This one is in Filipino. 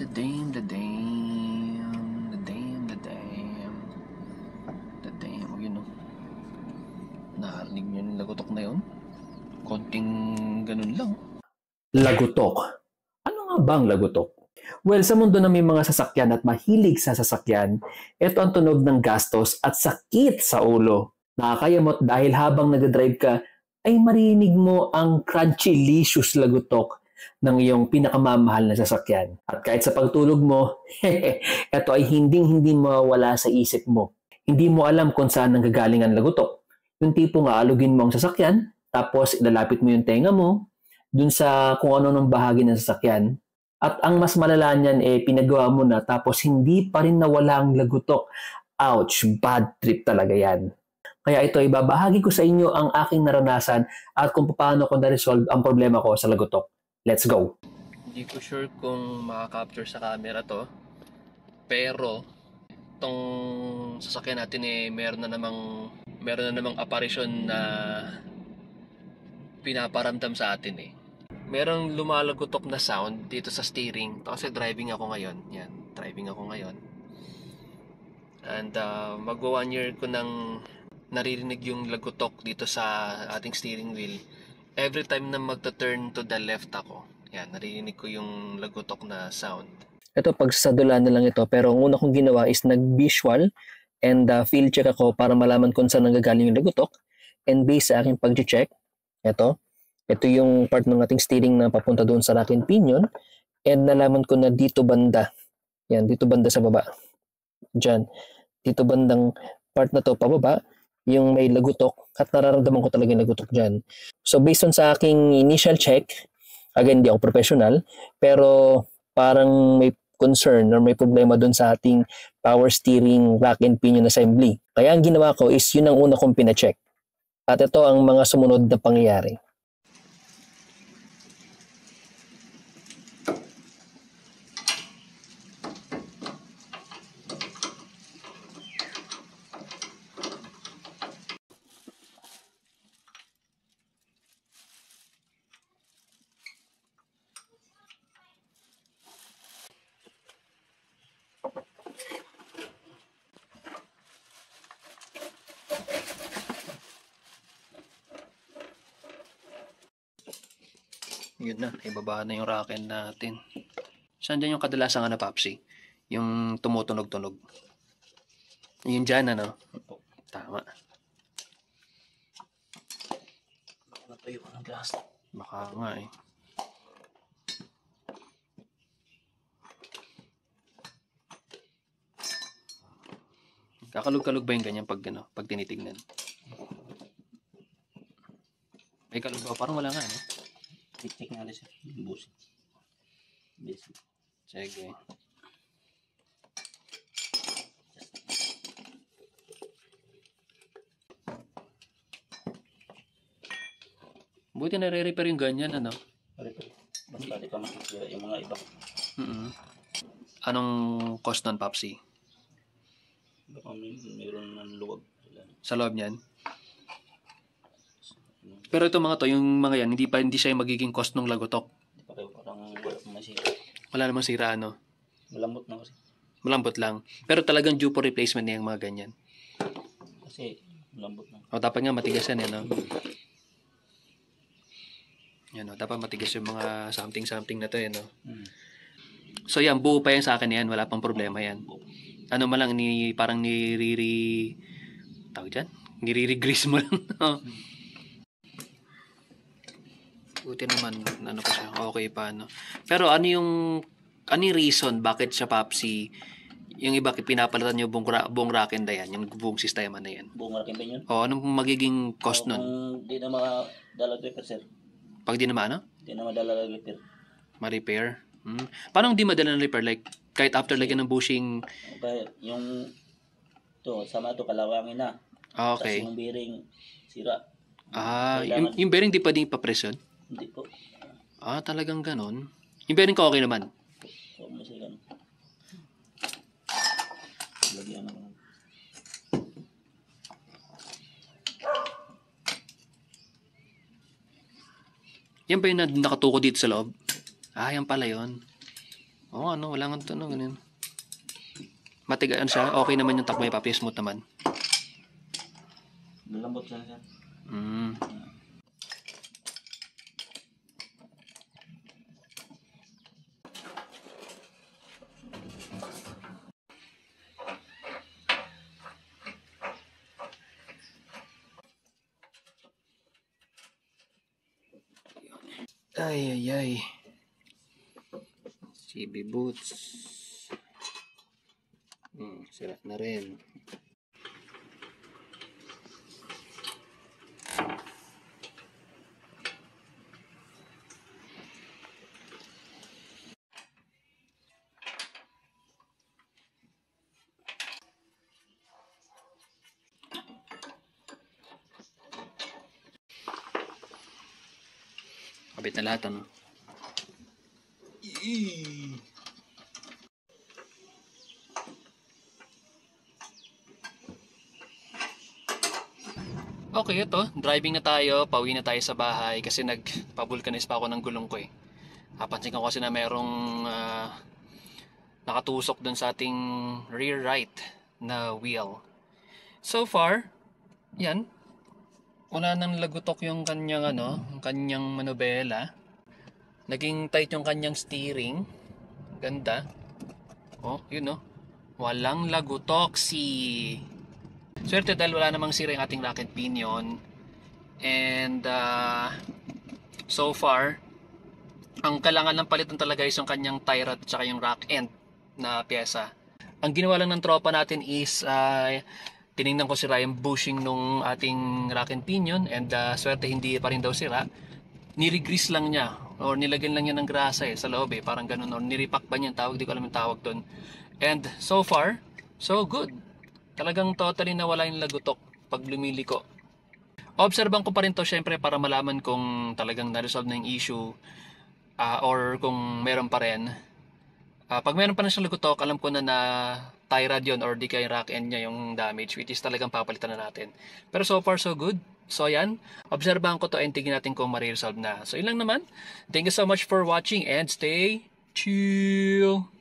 The dame, the dame, the dame, the dame, the dame. Yun o. Narinig nyo yung lagotok na yun? Konting ganun lang. Lagutok. Ano nga bang lagutok? Well, sa mundo na may mga sasakyan at mahilig sa sasakyan, ito ang tunog ng gastos at sakit sa ulo. Nakakayamot dahil habang nag-drive ka, ay marinig mo ang crunchy-licious lagutok ng iyong pinakamamahal na sasakyan. At kahit sa pagtulog mo, ito ay hinding-hindi mawawala sa isip mo. Hindi mo alam kung saan nanggagaling ang lagutok. Yung tipong aalugin mo ang sasakyan, tapos ilalapit mo yung tenga mo, dun sa kung ano ng bahagi ng sasakyan. At ang mas malala niyan, pinagawa mo na tapos hindi pa rin nawala ang lagutok. Ouch, bad trip talaga yan. Kaya ito, ibabahagi ko sa inyo ang aking naranasan at kung paano ko na-resolve ang problema ko sa lagutok. Let's go! Hindi ko sure kung makaka-capture sa camera to. Pero, itong sasakyan natin meron na namang apparition na pinaparamdam sa atin Merong lumalagotok na sound dito sa steering. Kasi driving ako ngayon. Yan, driving ako ngayon. And magwa 1 year ko nang naririnig yung lagotok dito sa ating steering wheel. Every time na magta-turn to the left ako, yan, naririnig ko yung lagotok na sound. Ito, pagsasadula na lang ito. Pero ang una kong ginawa is nag-visual and field check ako para malaman kung saan nanggagaling yung lagotok. And based sa aking pag-check, ito yung part ng ating steering na papunta doon sa aking pinion. And nalaman ko na dito banda. Yan, dito banda sa baba. Diyan. Dito bandang part na to pababa, yung may lagutok. At nararamdaman ko talaga yung lagutok dyan. So based on sa aking initial check, again, di ako professional, pero parang may concern or may problema doon sa ating power steering rack and pinion assembly. Kaya ang ginawa ko is yun ang una kong pina-check. At ito ang mga sumunod na pangyayari. Yun na, ibaba na yung racket natin. Saan dyan yung kadalasang Papsi? Yung tumutunog-tunog. Yun dyan, ano? Tama. Natuyo ng glass. Baka nga Kakalog-kalog ba yung ganyan pag tinitignan? May kalog ba? Parang wala nga, Tik-tik nga sir. Busin. Sige. Buti nare-repair yung ganyan, ano? Basta di ka makikira yung mga iba. Anong cost nun, Papsi? Baka mayroon ng luwag. Sa loob niyan? Pero ito mga to, yung mga yan, hindi siya yung magiging cost ng lagotok. Parang wala masira. Wala namang sira, ano? Malambot na kasi. Malambot lang. Pero talagang due for replacement na yung mga ganyan. Kasi malambot na. O, dapat nga matigas yan, no? Yan, dapat matigas yung mga something na to, no? So, yan, buo pa yan sa akin yan. Wala pang problema yan. Ano man lang, parang tawag dyan? Niriri-grease mo lang, no? Buti naman, ano pa siya, okay pa, no? Pero ano yung reason bakit siya, Papsi, yung iba pinapalitan nyo buong rack and yan, yung buong sistema na yan? Buong rack and yan? Oo, anong magiging cost nun? Kung di na madala repair, sir. Pag di na ano? Di na madala repair. Ma-repair? Paano di madala ng repair? Like, kahit after lagyan ng bushing? Okay, yung sama to kalawangin na. Okay. Tapos yung bearing sira. Yung bearing di pa din ipapress yun? Hindi po. Talagang ganon. Yung bearing ko okay naman? So, masira na. Lagyan naman. Yan ba yung nakatuko dito sa loob? Yan pala yun. Oo, ano, wala nga tunog. Ganun. Matigaan siya. Okay naman yung takbo niya, papi. Smooth naman. Malambot lang siya. Mm. Ay. CB Boots. Sira na rin. Kabit na lahat, ano? Okay, ito. Driving na tayo. Pauwi na tayo sa bahay kasi nagpa-vulcanize pa ako ng gulong ko eh. Napansin ko kasi na merong nakatusok dun sa ating rear right na wheel. So far, yan. Wala nang lagutok yung kanyang kanyang manobela. Naging tight yung kanyang steering. Ganda. Oh, yun oh. Walang lagutok Swerte dahil wala namang sira yung ating rack and pinion. And so far, ang kailangan lang palitan talaga is yung kanyang tie rod at yung rack end na pyesa. Ang ginawa lang ng tropa natin is tinignan ko sira yung bushing nung ating rack and pinion, and swerte hindi pa rin daw sira. Nirigrease lang niya or nilagyan lang niya ng grasa sa loob parang ganun, or niripak ba niya tawag, di ko alam yung tawag doon. And so far, so good. Talagang totally nawala yung lagutok pag lumiliko. Obserban ko pa rin to syempre para malaman kung talagang na-resolve na yung issue or kung meron pa rin. Pag meron pa na siyang lagutok, alam ko na tie rod yun or di kaya rack end niya yung damage, which is talagang papalitan na natin. Pero so far so good. So yan, obserbahan ko to and tingin natin kung ma-resolve na. So yun lang naman. Thank you so much for watching and stay chill!